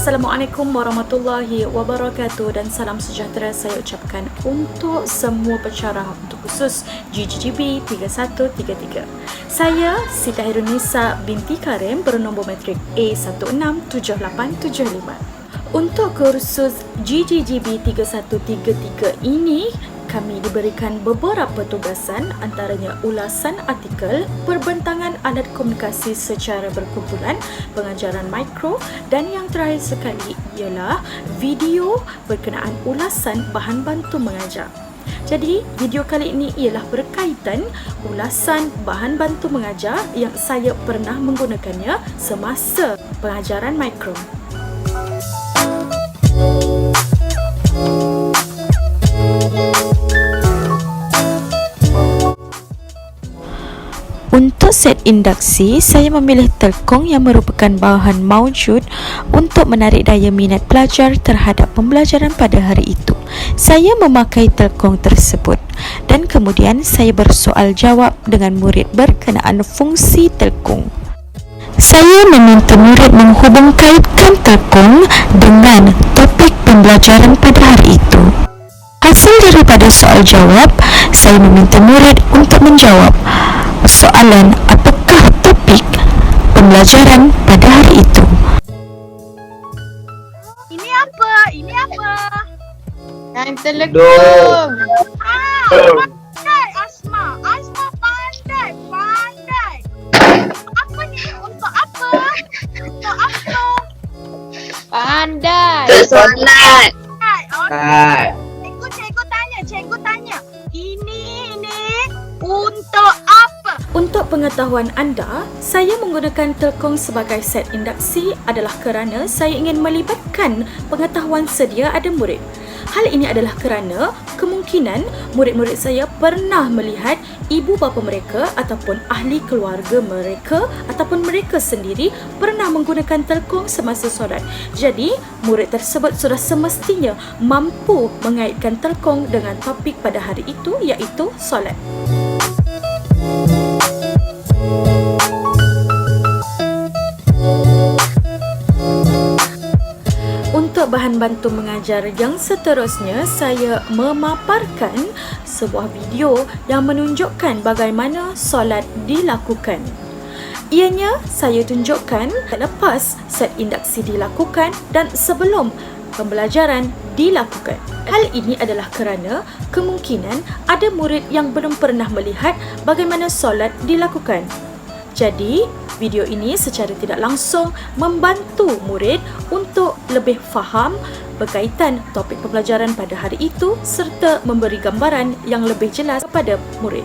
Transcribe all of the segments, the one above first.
Assalamualaikum warahmatullahi wabarakatuh dan salam sejahtera saya ucapkan untuk semua pensyarah, untuk khusus GGGB 3133. Saya Siti Hairunisa binti Karim bernombor matrik A167875. Untuk kursus GGGB 3133 ini, kami diberikan beberapa tugasan, antaranya ulasan artikel, perbentangan alat komunikasi secara berkumpulan, pengajaran mikro dan yang terakhir sekali ialah video berkenaan ulasan bahan bantu mengajar. Jadi, video kali ini ialah berkaitan ulasan bahan bantu mengajar yang saya pernah menggunakannya semasa pengajaran mikro. Untuk set induksi, saya memilih telkong yang merupakan bahan maujud untuk menarik daya minat pelajar terhadap pembelajaran pada hari itu. Saya memakai telkong tersebut dan kemudian saya bersoal jawab dengan murid berkenaan fungsi telkong. Saya meminta murid menghubung kaitkan telkong dengan topik pembelajaran pada hari itu. Hasil daripada soal jawab, saya meminta murid untuk menjawab soalan apakah topik pembelajaran pada hari itu. Ini apa? Ini apa? Yang telekong. Pandai Asma. Asma pandai. Pandai. Apa ni? Untuk apa? Untuk apa? Pandai. Solat. Cikgu tanya. Ini untuk apa? Untuk pengetahuan anda, saya menggunakan telkong sebagai set induksi adalah kerana saya ingin melibatkan pengetahuan sedia ada murid. Hal ini adalah kerana kemungkinan murid-murid saya pernah melihat ibu bapa mereka ataupun ahli keluarga mereka ataupun mereka sendiri pernah menggunakan telkong semasa solat. Jadi, murid tersebut sudah semestinya mampu mengaitkan telkong dengan topik pada hari itu, iaitu solat. Untuk bahan bantu mengajar yang seterusnya, saya memaparkan sebuah video yang menunjukkan bagaimana solat dilakukan. Ianya saya tunjukkan lepas set induksi dilakukan dan sebelum pembelajaran dilakukan. Hal ini adalah kerana kemungkinan ada murid yang belum pernah melihat bagaimana solat dilakukan. Jadi, video ini secara tidak langsung membantu murid untuk lebih faham berkaitan topik pembelajaran pada hari itu serta memberi gambaran yang lebih jelas kepada murid.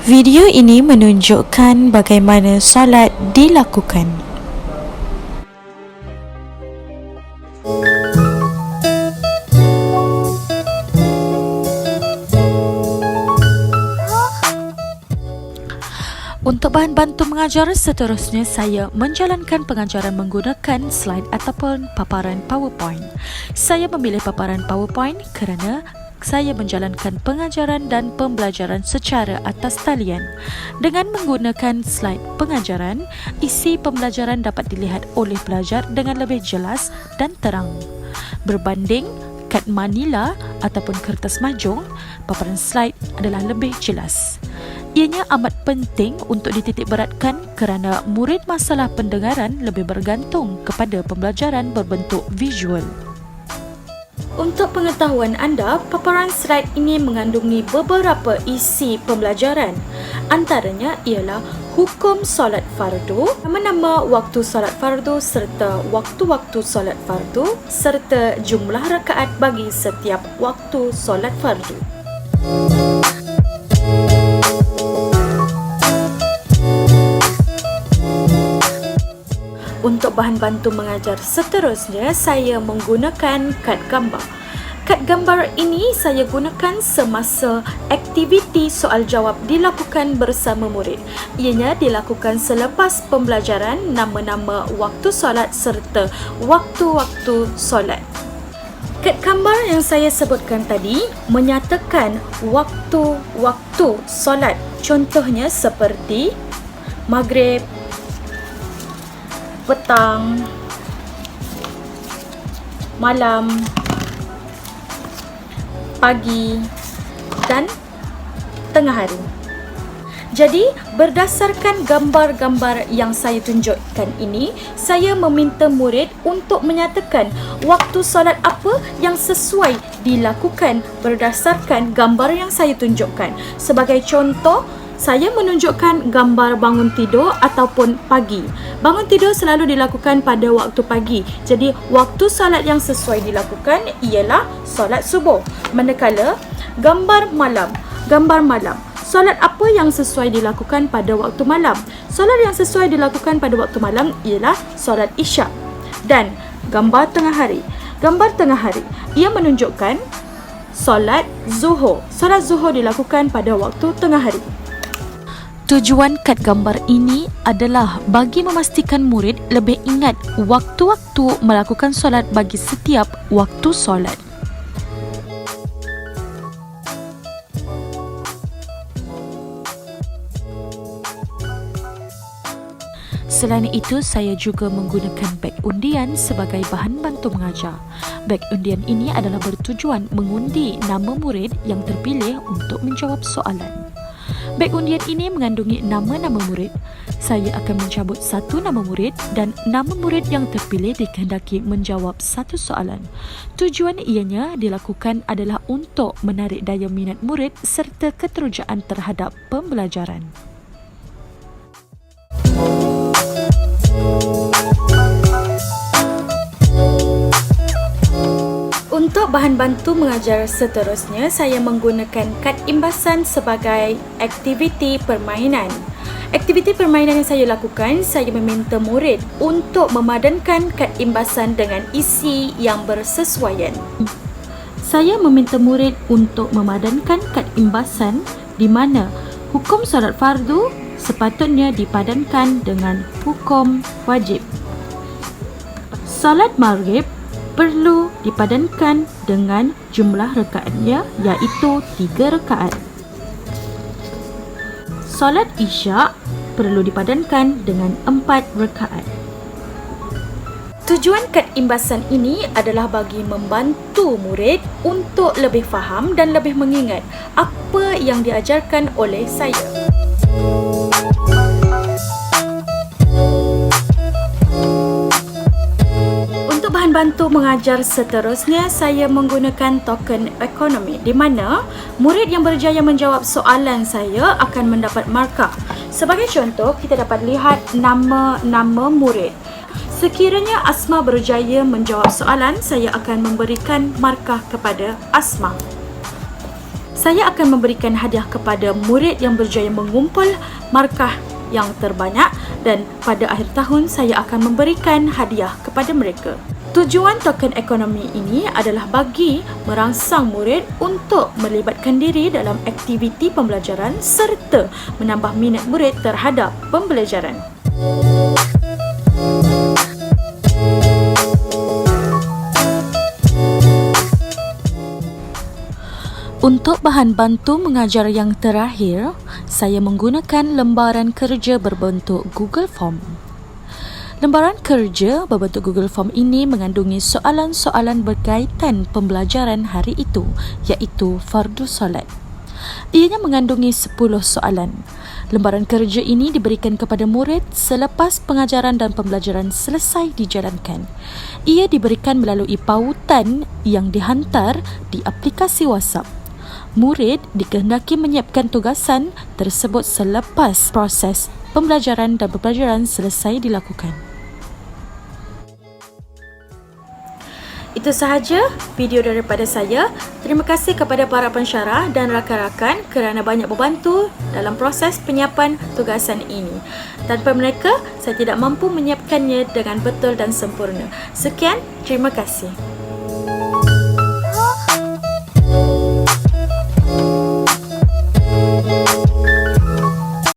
Video ini menunjukkan bagaimana solat dilakukan. Untuk bahan bantu mengajar seterusnya, saya menjalankan pengajaran menggunakan slide ataupun paparan PowerPoint. Saya memilih paparan PowerPoint kerana saya menjalankan pengajaran dan pembelajaran secara atas talian. Dengan menggunakan slide pengajaran, isi pembelajaran dapat dilihat oleh pelajar dengan lebih jelas dan terang. Berbanding kad manila ataupun kertas mahjong, paparan slide adalah lebih jelas. Ianya amat penting untuk dititikberatkan kerana murid masalah pendengaran lebih bergantung kepada pembelajaran berbentuk visual. Untuk pengetahuan anda, paparan slide ini mengandungi beberapa isi pembelajaran. Antaranya ialah hukum solat fardu, nama-nama waktu solat fardu serta waktu-waktu solat fardu serta jumlah rakaat bagi setiap waktu solat fardu. Untuk bahan bantu mengajar seterusnya, saya menggunakan kad gambar. Kad gambar ini saya gunakan semasa aktiviti soal jawab dilakukan bersama murid. Ianya dilakukan selepas pembelajaran nama-nama waktu solat serta waktu-waktu solat. Kad gambar Gambar yang saya sebutkan tadi menyatakan waktu-waktu solat. Contohnya seperti maghrib, petang, malam, pagi dan tengah hari. Jadi, berdasarkan gambar-gambar yang saya tunjukkan ini, saya meminta murid untuk menyatakan waktu solat apa yang sesuai dilakukan berdasarkan gambar yang saya tunjukkan. Sebagai contoh, saya menunjukkan gambar bangun tidur ataupun pagi. Bangun tidur selalu dilakukan pada waktu pagi. Jadi, waktu solat yang sesuai dilakukan ialah solat subuh. Manakala gambar malam. Solat apa yang sesuai dilakukan pada waktu malam? Solat yang sesuai dilakukan pada waktu malam ialah solat isyak. Dan gambar tengah hari. Gambar tengah hari, ia menunjukkan solat zuhur. Solat zuhur dilakukan pada waktu tengah hari. Tujuan kad gambar ini adalah bagi memastikan murid lebih ingat waktu-waktu melakukan solat bagi setiap waktu solat. Selain itu, saya juga menggunakan beg undian sebagai bahan bantu mengajar. Beg undian ini adalah bertujuan mengundi nama murid yang terpilih untuk menjawab soalan. Beg undian ini mengandungi nama-nama murid. Saya akan mencabut satu nama murid dan nama murid yang terpilih dikehendaki menjawab satu soalan. Tujuan ianya dilakukan adalah untuk menarik daya minat murid serta keterujaan terhadap pembelajaran. Untuk bahan bantu mengajar seterusnya, saya menggunakan kad imbasan sebagai aktiviti permainan. Aktiviti permainan yang saya lakukan, saya meminta murid untuk memadankan kad imbasan dengan isi yang bersesuaian. Saya meminta murid untuk memadankan kad imbasan di mana hukum solat fardu sepatutnya dipadankan dengan hukum wajib. Solat maghrib perlu dipadankan dengan jumlah rakaatnya, iaitu 3 rakaat. Solat isyak perlu dipadankan dengan 4 rakaat. Tujuan kad imbasan ini adalah bagi membantu murid untuk lebih faham dan lebih mengingat apa yang diajarkan oleh saya. Bantu mengajar seterusnya, saya menggunakan token ekonomi di mana murid yang berjaya menjawab soalan saya akan mendapat markah. Sebagai contoh, kita dapat lihat nama-nama murid. Sekiranya Asma berjaya menjawab soalan, saya akan memberikan markah kepada Asma. Saya akan memberikan hadiah kepada murid yang berjaya mengumpul markah yang terbanyak dan pada akhir tahun saya akan memberikan hadiah kepada mereka. Tujuan token ekonomi ini adalah bagi merangsang murid untuk melibatkan diri dalam aktiviti pembelajaran serta menambah minat murid terhadap pembelajaran. Untuk bahan bantu mengajar yang terakhir, saya menggunakan lembaran kerja berbentuk Google Form. Lembaran kerja berbentuk Google Form ini mengandungi soalan-soalan berkaitan pembelajaran hari itu, iaitu fardu solat. Ianya mengandungi 10 soalan. Lembaran kerja ini diberikan kepada murid selepas pengajaran dan pembelajaran selesai dijalankan. Ia diberikan melalui pautan yang dihantar di aplikasi WhatsApp. Murid dikehendaki menyiapkan tugasan tersebut selepas proses pembelajaran dan pembelajaran selesai dilakukan. Itu sahaja video daripada saya. Terima kasih kepada para pensyarah dan rakan-rakan kerana banyak membantu dalam proses penyiapan tugasan ini. Tanpa mereka, saya tidak mampu menyiapkannya dengan betul dan sempurna. Sekian, terima kasih.